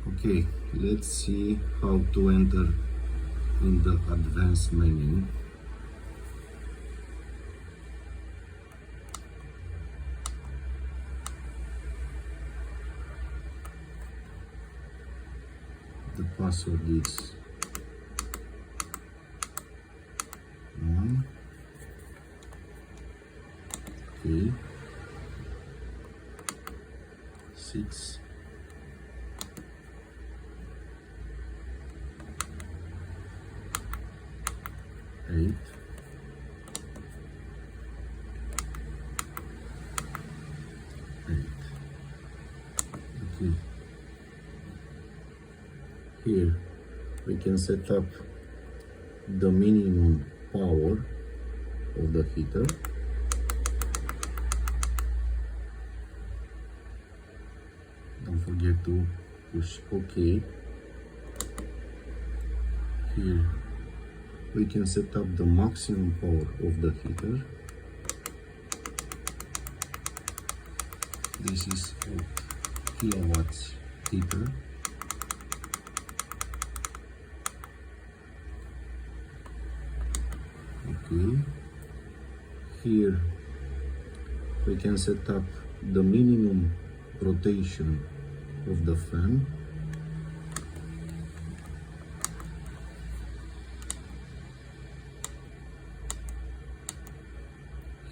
Okay, let's see how to enter in the advanced menu. The password is 1. Okay. 6. 8. 8. Okay. Here we can set up the minimum power of the heater. Don't forget to push OK. Here we can set up the maximum power of the heater. This is 4 kilowatts heater. Okay. Here we can set up the minimum rotation of the fan.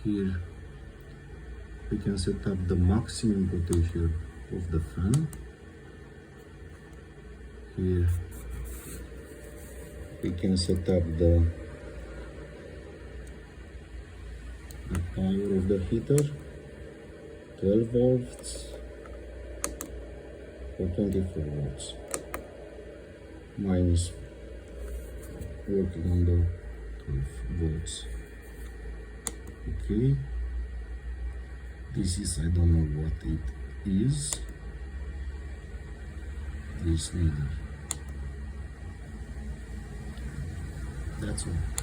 Here we can set up the maximum rotation of the fan. Here we can set up the power of the heater, 12 volts or 24 volts. Mine is working on the 12 volts. Okay, this is, I don't know what it is. This neither. That's all.